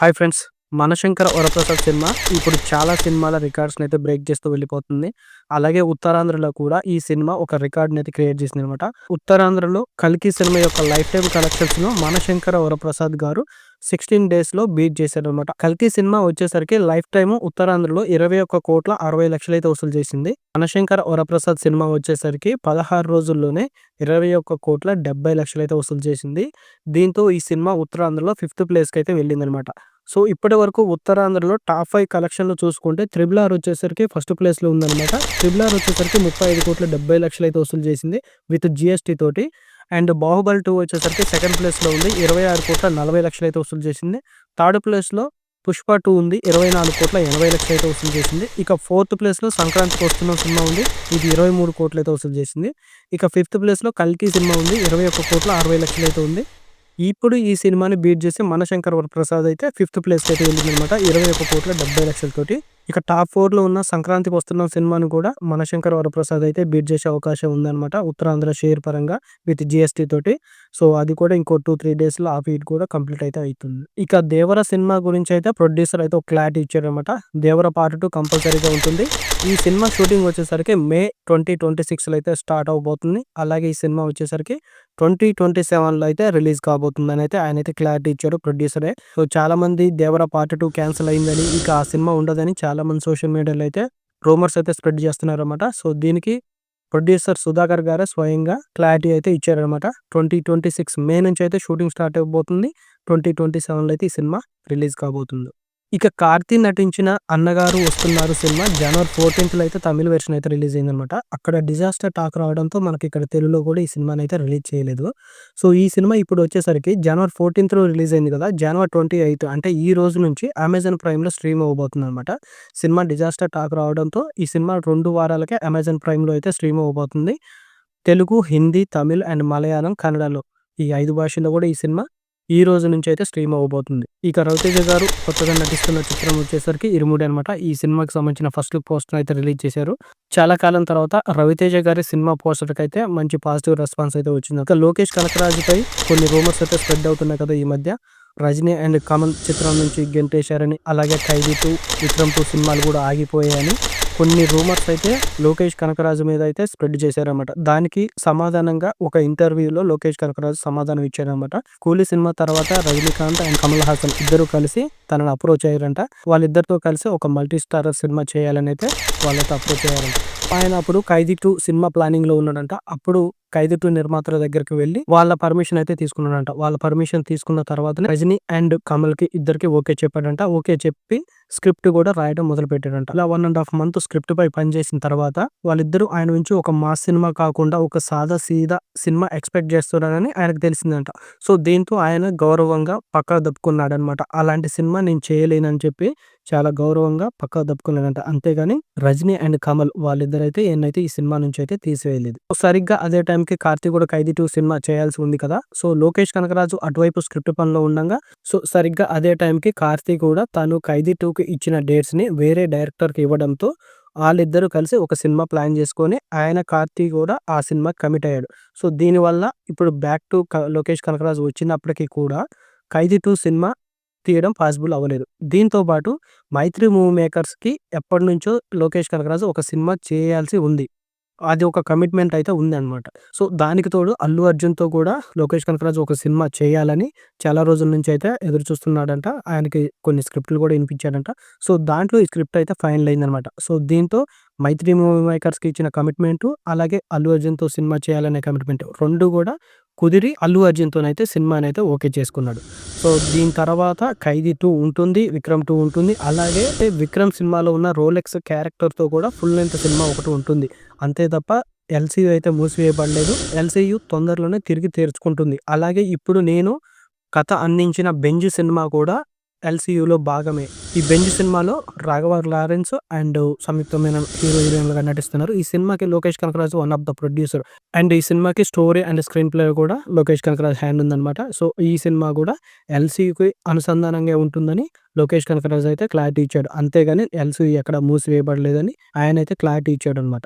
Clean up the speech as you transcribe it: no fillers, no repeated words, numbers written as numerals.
Hi friends. 'Manashankara Varaprasad' cinema ఇప్పుడు చాలా సినిమాల రికార్డ్స్‌నైతే బ్రేక్ చేస్తూ వెళ్ళిపోతుంది. అలాగే ఉత్తరాంధ్రలో కూడా ఈ సినిమా ఒక రికార్డ్‌నైతే క్రియేట్ చేసిందనమాట. ఉత్తరాంధ్రలో 'కల్కి' సినిమా యొక్క లైఫ్ టైమ్ కలెక్షన్స్‌ను 'మనశంకర వరప్రసాద్' గారు 16 డేస్‌లో బీట్ చేశారనమాట. 'కల్కి' సినిమా వచ్చేసరికి లైఫ్ టైమ్ ఉత్తరాంధ్రలో 21,60,00,000 అయితే వసూలు చేసింది. 'మనశంకర వరప్రసాద్' సినిమా వచ్చేసరికి 16 రోజుల్లోనే 21,70,00,000 అయితే వసూలు చేసింది. దీంతో ఈ సినిమా ఉత్తరాంధ్రలో ఫిఫ్త్ ప్లేస్‌కి అయితే వెళ్ళిందనమాట. సో, ఇప్పటివరకు ఉత్తరాంధ్రలో టాప్ 5 కలెక్షన్‌లు చూసుకుంటే 'త్రిబుల్ ఆర్' వచ్చేసరికి ఫస్ట్ ప్లేస్‌లో ఉందనమాట. 'త్రిబుల్ ఆర్' వచ్చేసరికి 35,70,00,000 అయితే వసూలు చేసింది విత్ జీఎస్టీ తోటి. అండ్ 'బాహుబలి 2' వచ్చేసరికి సెకండ్ ప్లేస్‌లో ఉంది. 26,40,00,000 అయితే వసూలు చేసింది. థర్డ్ ప్లేస్‌లో 'పుష్ప 2' ఉంది. 24,80,00,000 అయితే వసూలు చేసింది. ఇక ఫోర్త్ ప్లేస్‌లో 'సంక్రాంతికి వస్తున్నాం' సినిమా ఉంది. ఇది 23,00,00,000 అయితే వసూలు చేసింది. ఇక ఫిఫ్త్ ప్లేస్‌లో 'కల్కి' సినిమా ఉంది. 21,60,00,000 అయితే ఉంది. ఇప్పుడు ఈ సినిమాని బీట్ చేసి 'మనశంకర వరప్రసాద్' అయితే ఫిఫ్త్ ప్లేస్‌కి అయితే వెళ్ళిందనమాట. 21,70,00,000 తోటి. ఇక టాప్ 4లో ఉన్న 'సంక్రాంతికి వస్తున్నాం' సినిమాని కూడా 'మనశంకర వరప్రసాద్' అయితే బీట్ చేసే అవకాశం ఉందనమాట. ఉత్తరాంధ్ర షేర్ పరంగా విత్ జీఎస్టీ తోటి. సో, అది కూడా ఇంకో 2, 3 డేస్‌లో ఆ ఫీట్ కూడా కంప్లీట్ అయితే అయితుంది. ఇక 'దేవర' సినిమా గురించి అయితే ప్రొడ్యూసర్ అయితే ఒక క్లారిటీ ఇచ్చారనమాట. 'దేవర పార్ట్ 2' కంపల్సరీగా ఉంటుంది. ఈ సినిమా షూటింగ్ వచ్చేసరికి మే 2026లో అయితే స్టార్ట్ అవ్వబోతుంది. అలాగే ఈ సినిమా వచ్చేసరికి 2027లో అయితే రిలీజ్ కాబోతుందనైతే ఆయనైతే క్లారిటీ ఇచ్చారు ప్రొడ్యూసరే. సో, చాలామంది 'దేవర పార్ట్ 2' క్యాన్సిల్ అయిందని, ఇక ఆ సినిమా ఉండదని చాలామంది సోషల్ మీడియాలో అయితే రూమర్స్ అయితే స్ప్రెడ్ చేస్తున్నారన్నమాట. సో, దీనికి ప్రొడ్యూసర్ సుధాకర్ గారే స్వయంగా క్లారిటీ అయితే ఇచ్చారనమాట. 2026 మే నుంచి అయితే షూటింగ్ స్టార్ట్ అవ్వబోతుంది. 2027లో అయితే ఈ సినిమా రిలీజ్ కాబోతుంది. ఇక 'కార్తీ' నటించిన 'అన్నగారు వస్తున్నారు' సినిమా జనవరి 14థ్‌లో అయితే తమిళ్ వెర్షన్ అయితే రిలీజ్ అయిందనమాట. అక్కడ డిజాస్టర్ టాక్ రావడంతో మనకి ఇక్కడ తెలుగులో కూడా ఈ సినిమానైతే రిలీజ్ చేయలేదు. సో, ఈ సినిమా ఇప్పుడు వచ్చేసరికి జనవరి 14థ్‌లో రిలీజ్ అయింది కదా! జనవరి 28 అంటే ఈ రోజు నుంచి అమెజాన్ ప్రైమ్‌లో స్ట్రీమ్ అవ్వబోతుందనమాట. సినిమా డిజాస్టర్ టాక్ రావడంతో ఈ సినిమా 2 వారాలకే అమెజాన్ ప్రైమ్‌లో అయితే స్ట్రీమ్ అవ్వబోతుంది. తెలుగు, హిందీ, తమిళ్ అండ్ మలయాళం, కన్నడలో ఈ 5 భాషల్లో కూడా ఈ సినిమా ఈ రోజు నుంచి అయితే స్ట్రీమ్ అవ్వబోతుంది. ఇక 'రవితేజ' గారు కొత్తగా నటిస్తున్న చిత్రం వచ్చేసరికి 'ఇరుముడి' అనమాట. ఈ సినిమాకి సంబంధించిన ఫస్ట్ లుక్ పోస్టర్ అయితే రిలీజ్ చేశారు. చాలా కాలం తర్వాత 'రవితేజ' గారి సినిమా పోస్టర్‌కైతే మంచి పాజిటివ్ రెస్పాన్స్ అయితే వచ్చింది. ఇక 'లోకేష్ కనకరాజుపై' కొన్ని రూమర్స్ అయితే స్ప్రెడ్ అవుతున్నాయి కదా ఈ మధ్య. 'రజనీ అండ్ కమల్' చిత్రం నుంచి గెంటేశారని, అలాగే 'ఖైదీ 2', 'విక్రమ్ 2' సినిమాలు కూడా ఆగిపోయాయని కొన్ని రూమర్స్ అయితే 'లోకేష్ కనకరాజు' మీద అయితే స్ప్రెడ్ చేశారన్నమాట. దానికి సమాధానంగా ఒక ఇంటర్వ్యూలో 'లోకేష్ కనకరాజు' సమాధానం ఇచ్చారన్నమాట. 'కూలీ' సినిమా తర్వాత రజనీకాంత్ అండ్ కమల్ హాసన్ ఇద్దరు కలిసి తనని అప్రోచ్ అయ్యారంట. వాళ్ళిద్దరితో కలిసి ఒక మల్టీ స్టారర్ సినిమా చేయాలని అయితే వాళ్ళైతే అప్రోచ్ అయ్యారంట. ఆయన అప్పుడు 'ఖైదీ 2' సినిమా ప్లానింగ్‌లో ఉన్నాడంట. అప్పుడు 'ఖైదీ 2' నిర్మాతల దగ్గరికి వెళ్లి వాళ్ళ పర్మిషన్ అయితే తీసుకున్నాడంట. వాళ్ళ పర్మిషన్ తీసుకున్న తర్వాతనే రజనీ అండ్ కమల్‌కి ఇద్దరికి ఓకే చెప్పాడంట. ఓకే చెప్పి స్క్రిప్ట్ కూడా రాయడం మొదలుపెట్టాడంట. ఇలా 1 ½ మంత్ స్క్రిప్ట్‌పై పనిచేసిన తర్వాత వాళ్ళిద్దరూ ఆయన నుంచి ఒక మాస్ సినిమా కాకుండా ఒక సాదా సీదా సినిమా ఎక్స్‌పెక్ట్ చేస్తున్నారని ఆయనకు తెలిసిందంట. సో, దీంతో ఆయన గౌరవంగా పక్కకు తప్పుకున్నాడనమాట. అలాంటి సినిమా నేను చేయలేనని చెప్పి చాలా గౌరవంగా పక్కకు తప్పుకున్నాడంట. అంతేగాని రజనీ అండ్ కమల్ వాళ్ళిద్దరైతే ఈయన్నైతే ఈ సినిమా నుంచి అయితే తీసివేయలేదు. సో, సరిగ్గా అదే టైంకి 'కార్తీ' కూడా 'ఖైదీ 2' సినిమా చేయాల్సి ఉంది కదా! సో, 'లోకేష్ కనకరాజు' అటువైపు స్క్రిప్ట్ పనిలో ఉండంగా, సో, సరిగ్గా అదే టైంకి 'కార్తీ' కూడా తను 'ఖైదీ 2'కి ఇచ్చిన డేట్స్‌ని వేరే డైరెక్టర్‌కి ఇవ్వడంతో ఆళ్ళిద్దరూ కలిసి ఒక సినిమా ప్లాన్ చేసుకొని ఆయన 'కార్తీ' కూడా ఆ సినిమాకి కమిట్ అయ్యాడు. సో, దీనివల్ల ఇప్పుడు బ్యాక్ టు 'లోకేష్ కనకరాజు' వచ్చినప్పటికి కూడా 'ఖైదీ 2' సినిమా తీయడం పాసిబుల్ అవ్వలేదు. దీంతో పాటు 'మైత్రి మూవీ మేకర్స్‌కి' ఎప్పటినుంచో 'లోకేష్ కనకరాజు' ఒక సినిమా చేయాల్సి ఉంది. అది ఒక కమిట్మెంట్ అయితే ఉందన్నమాట. సో, దానికి తోడు 'అల్లు అర్జున్‌తో' కూడా 'లోకేష్ కనకరాజు' ఒక సినిమా చేయాలని చాలా రోజుల నుంచి అయితే ఎదురు చూస్తున్నాడంట. ఆయనకి కొన్ని స్క్రిప్ట్‌లు కూడా ఇనిపించాడంట. సో, దాంట్లో ఈ స్క్రిప్ట్ అయితే ఫైనల్ అయిందన్నమాట. సో, దీంతో 'మైత్రి మూవీ మేకర్స్‌కి' ఇచ్చిన కమిట్మెంటు, అలాగే 'అల్లు అర్జున్‌తో' సినిమా చేయాలనే కమిట్మెంట్ 2 కూడా కుదిరి 'అల్లు అర్జున్‌తోనైతే సినిమానైతే ఓకే చేసుకున్నాడు. సో, దీని తర్వాత 'ఖైదీ 2' ఉంటుంది. 'విక్రమ్ 2' ఉంటుంది. అలాగే 'విక్రమ్' సినిమాలో ఉన్న రోలెక్స్ క్యారెక్టర్‌తో కూడా ఫుల్ లెంగ్త్ సినిమా ఒకటి ఉంటుంది. అంతే తప్ప ఎల్‌సీయూ అయితే మూసివేయబడలేదు. ఎల్‌సీయూ తొందరలోనే తిరిగి తెరుచుకుంటుంది. అలాగే ఇప్పుడు నేను కథ అందించిన 'బెంజ్' సినిమా కూడా ఎల్‌సీయూలో భాగమే. ఈ 'బెంజ్' సినిమాలో రాఘవ లారెన్స్ అండ్ సంయుక్త మీనన్ హీరో, హీరోయిన్‌లుగా నటిస్తున్నారు. ఈ సినిమాకి 'Lokesh Kanagaraj' one of the producer. And ఈ సినిమాకి స్టోరీ అండ్ స్క్రీన్ ప్లే కూడా 'లోకేష్ కనకరాజు' హ్యాండ్ ఉందన్నమాట. సో, ఈ సినిమా కూడా ఎల్‌సీయూకి అనుసంధానంగా ఉంటుందని 'లోకేష్ కనకరాజు' అయితే క్లారిటీ ఇచ్చాడు. అంతేగాని ఎల్‌సీయూ ఎక్కడ మూసివేయబడలేదని ఆయనైతే క్లారిటీ ఇచ్చాడన్నమాట.